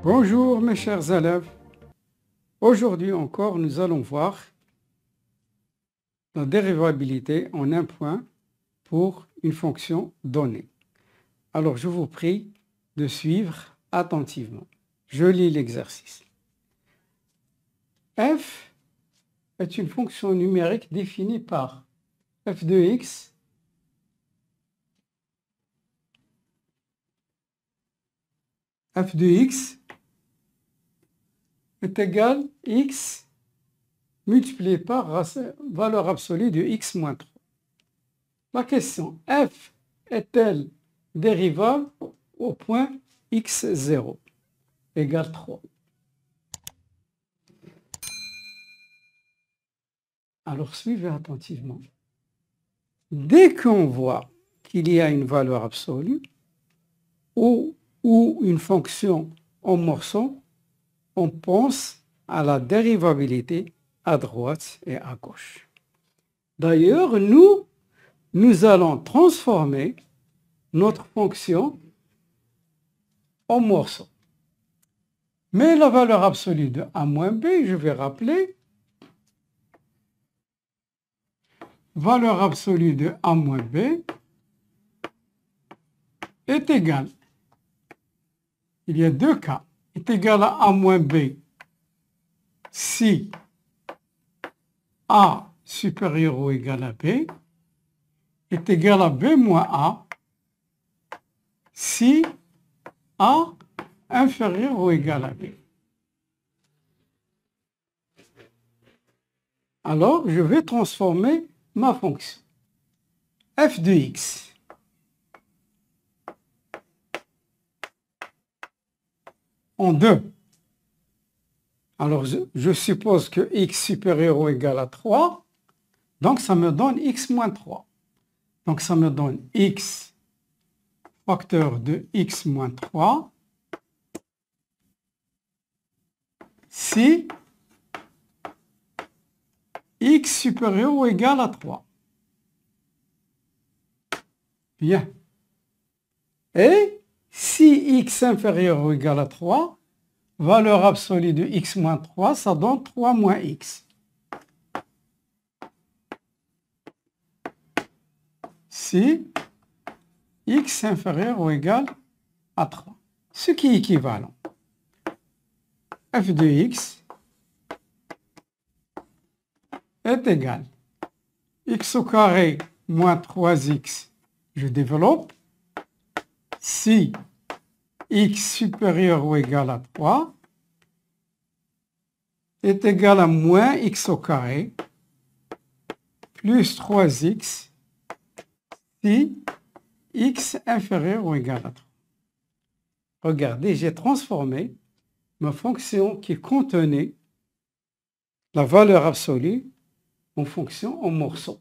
Bonjour mes chers élèves. Aujourd'hui encore, nous allons voir la dérivabilité en un point pour une fonction donnée. Alors, je vous prie de suivre attentivement. Je lis l'exercice. F est une fonction numérique définie par f de x est égal à x multiplié par la valeur absolue de x moins 3. La question, f est-elle dérivable au point x0 égale 3? Alors, suivez attentivement. Dès qu'on voit qu'il y a une valeur absolue ou une fonction en morceaux, on pense à la dérivabilité à droite et à gauche. D'ailleurs, nous allons transformer notre fonction en morceaux. Mais la valeur absolue de a moins b, je vais rappeler, valeur absolue de a moins b est égale, il y a deux cas, est égal à a moins b si a supérieur ou égal à b, est égal à b moins a si a inférieur ou égal à b. Alors, je vais transformer ma fonction f de x en 2. Alors, je suppose que x supérieur ou égal à 3, donc ça me donne x moins 3. Donc, ça me donne x facteur de x moins 3 si x supérieur ou égal à 3. Bien. Et si x inférieur ou égal à 3, valeur absolue de x moins 3, ça donne 3 moins x. Si x inférieur ou égal à 3. Ce qui est équivalent. f de x est égal x au carré moins 3x, je développe, si x supérieur ou égal à 3 est égal à moins x au carré plus 3x si x inférieur ou égal à 3. Regardez, j'ai transformé ma fonction qui contenait la valeur absolue en fonction en morceaux.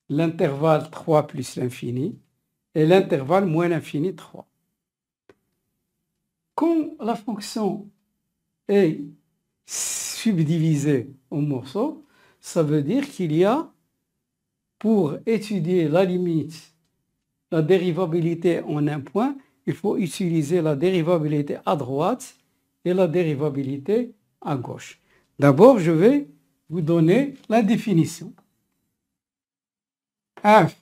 L'intervalle 3 plus l'infini et l'intervalle moins l'infini 3. Quand la fonction est subdivisée en morceaux, ça veut dire qu'il y a, pour étudier la limite, la dérivabilité en un point, il faut utiliser la dérivabilité à droite et la dérivabilité à gauche. D'abord, je vais vous donner la définition. F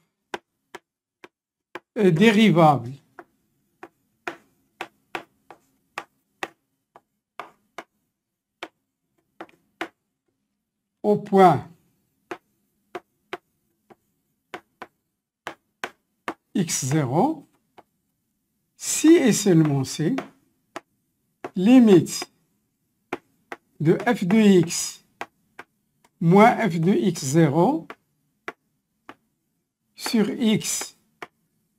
est dérivable au point x0 si et seulement si limite de f de x moins f de x0 sur x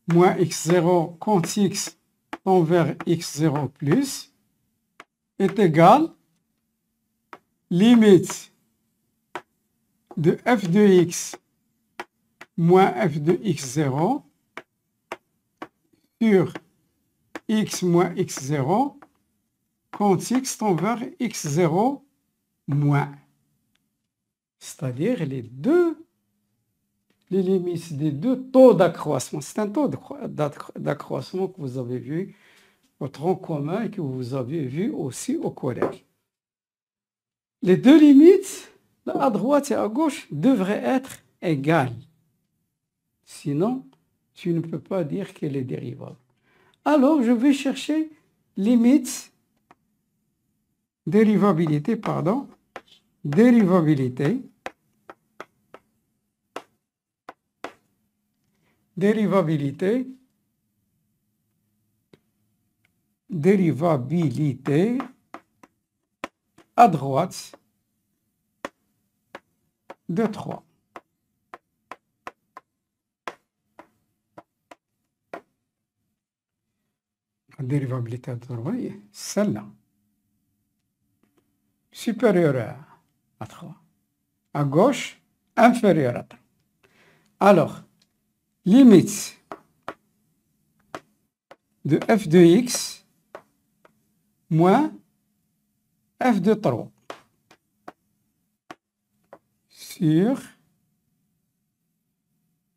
moins x0 quand x tend vers x0 plus est égal limite de f de x moins f de x0 sur x moins x0 quand x tend vers x0 moins. C'est-à-dire les limites des deux taux d'accroissement. C'est un taux d'accroissement que vous avez vu au tronc commun et que vous avez vu aussi au collège. Les deux limites, à droite et à gauche, devraient être égales. Sinon, tu ne peux pas dire qu'elle est dérivable. Alors, je vais chercher limite, dérivabilité à droite de 3. La dérivabilité à droite, celle-là, supérieure à 3. À gauche, inférieure à 3. Alors, limite de f de x moins f de 3 sur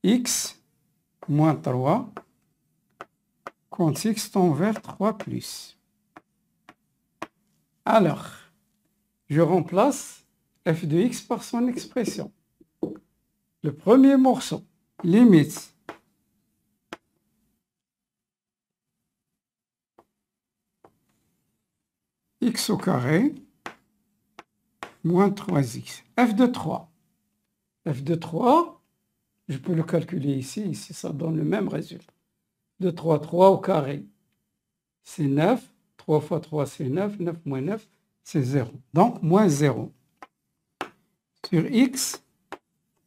x moins 3 quand x tend vers 3 plus. Alors, je remplace f de x par son expression. Le premier morceau, limite x au carré moins 3x. F de 3. F de 3, je peux le calculer ici, ça donne le même résultat. De 3, 3 au carré, c'est 9. 3 fois 3, c'est 9. 9 moins 9, c'est 0. Donc, moins 0. Sur x,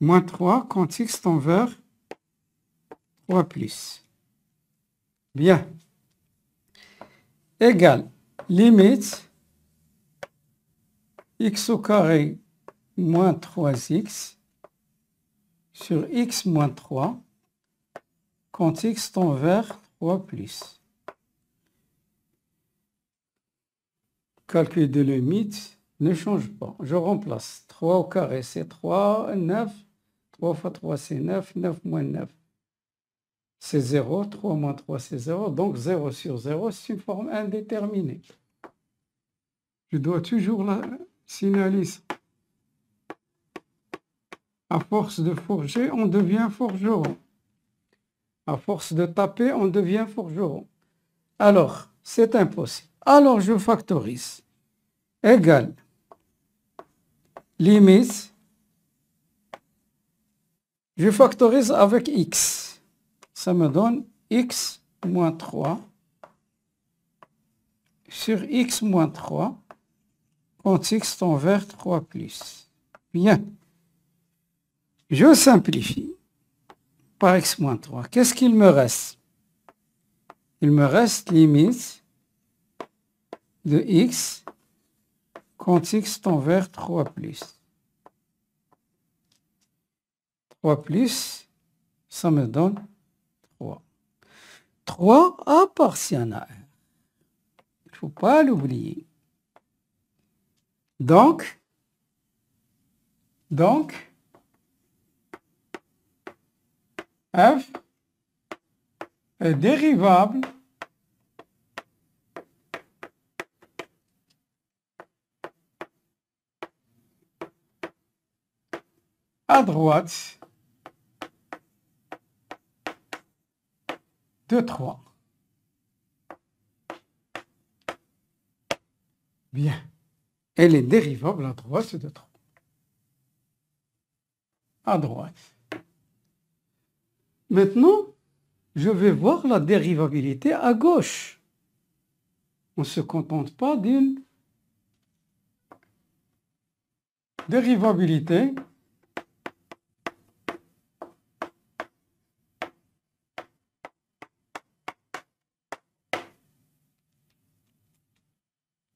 moins 3, quand x tend vers 3 plus. Bien. Égal. Limite x au carré moins 3x sur x moins 3 quand x tend vers 3 plus. Calcul de limite ne change pas. Je remplace 3 au carré, c'est 3, 9. 3 fois 3, c'est 9. 9 moins 9, c'est 0. 3 moins 3, c'est 0. Donc 0 sur 0, c'est une forme indéterminée. Je dois toujours la signaler. À force de forger, on devient forgeron. À force de taper, on devient forgeron. Alors, c'est impossible. Alors, je factorise. Égal. Limite. Je factorise avec x. Ça me donne x moins 3 sur x moins 3 quand x tend vers 3 plus. Bien. Je simplifie par x moins 3. Qu'est-ce qu'il me reste? Il me reste limite de x quand x tend vers 3 plus. 3 plus, ça me donne 3. 3 appartient à 1. Il ne faut pas l'oublier. Donc, f est dérivable à droite de 3. Bien. Elle est dérivable à droite de 3. À droite. Maintenant, je vais voir la dérivabilité à gauche. On ne se contente pas d'une dérivabilité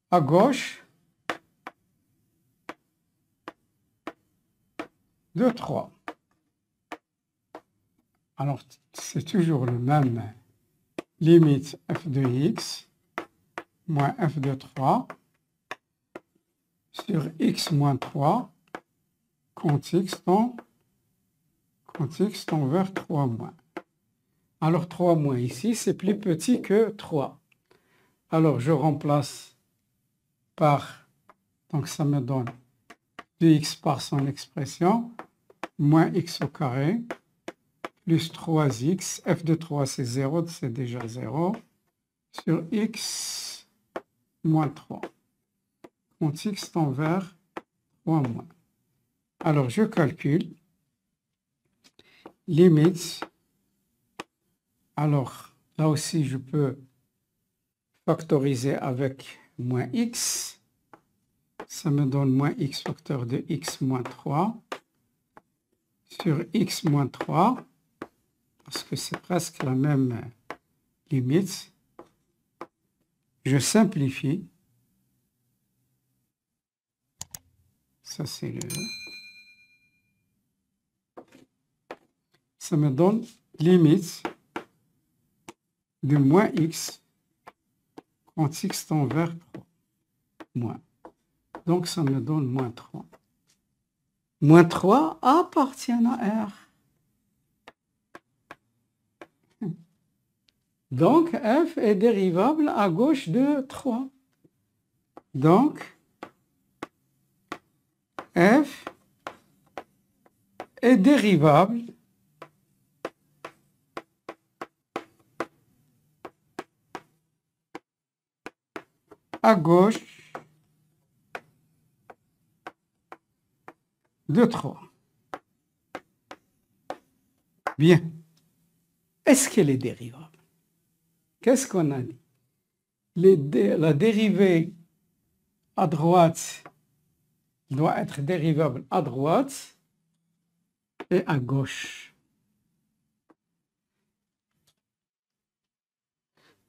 à gauche de 3. Alors, c'est toujours le même. Limite f de x moins f de 3 sur x moins 3 quand x tend vers 3 moins. Alors 3 moins ici, c'est plus petit que 3. Alors, je remplace par, donc ça me donne 2x par son expression, moins x au carré, plus 3x, f de 3 c'est 0, c'est déjà 0, sur x moins 3. Quand x tend vers 3 moins. Alors, je calcule. Limite. Alors, là aussi, je peux factoriser avec moins x. Ça me donne moins x facteur de x moins 3 sur x moins 3, parce que c'est presque la même limite. Je simplifie. Ça, c'est le... Ça me donne limite de moins x quand x tend vers 3. Moins. Donc, ça me donne moins 3. Moins 3 appartient à R. Donc, f est dérivable à gauche de 3. Donc, f est dérivable à gauche de 3. Bien. Est-ce qu'elle est dérivable? Qu'est-ce qu'on a dit? La dérivée à droite doit être dérivable à droite et à gauche.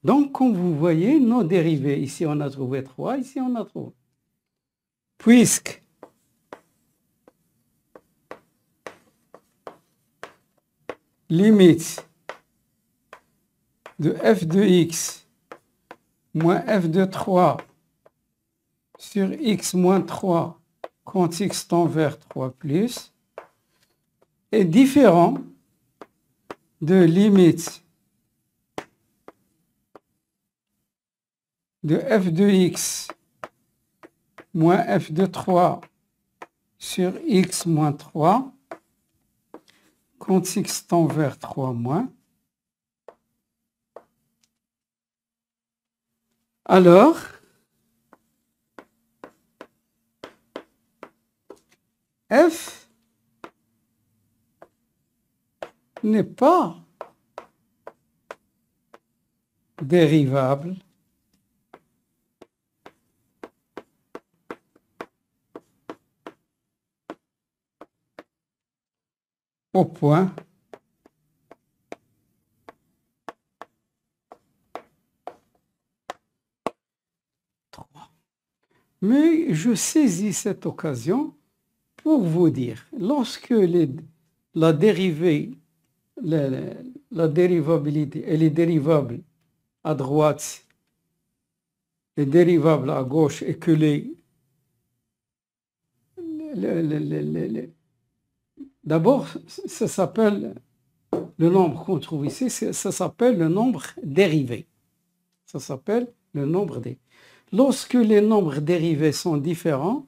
Donc, comme vous voyez, nos dérivés, ici on a trouvé 3, ici on a trouvé. Puisque limite de f de x moins f de 3 sur x moins 3 quand x tend vers 3 plus est différent de limite de f de x moins f de 3 sur x moins 3 quand x tend vers 3 moins. Alors, f n'est pas dérivable au point Mais je saisis cette occasion pour vous dire, lorsque la dérivée, la dérivabilité, elle est dérivable à droite et dérivable à gauche et que d'abord, ça s'appelle, le nombre qu'on trouve ici, ça s'appelle le nombre dérivé. Ça s'appelle le nombre dérivé. Lorsque les nombres dérivés sont différents,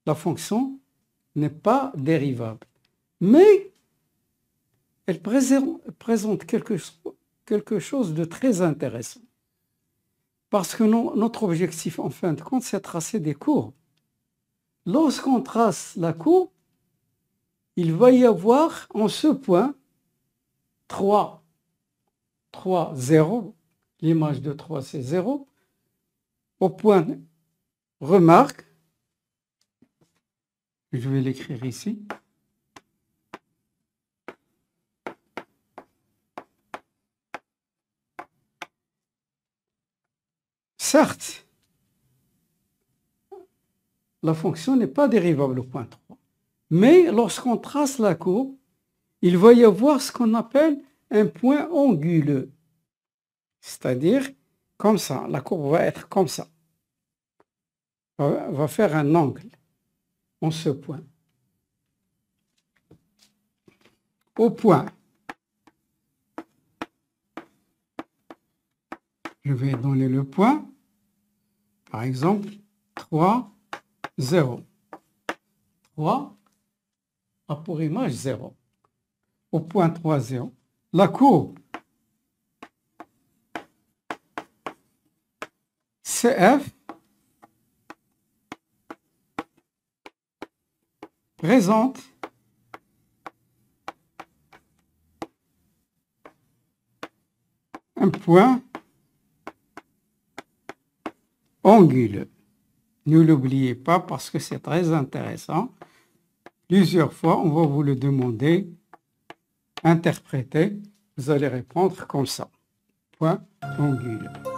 la fonction n'est pas dérivable. Mais elle présente quelque chose de très intéressant. Parce que notre objectif, en fin de compte, c'est de tracer des courbes. Lorsqu'on trace la courbe, il va y avoir en ce point 3, 0. L'image de 3, c'est 0. Au point, remarque, je vais l'écrire ici. Certes, la fonction n'est pas dérivable au point 3. Mais lorsqu'on trace la courbe, il va y avoir ce qu'on appelle un point anguleux. C'est-à-dire, comme ça, la courbe va être comme ça. Va faire un angle en ce point. Au point, je vais donner le point. Par exemple, 3, 0. 3 a pour image 0. Au point 3, 0. La courbe CF présente un point anguleux. Ne l'oubliez pas parce que c'est très intéressant. Plusieurs fois, on va vous le demander, interpréter. Vous allez répondre comme ça. Point anguleux.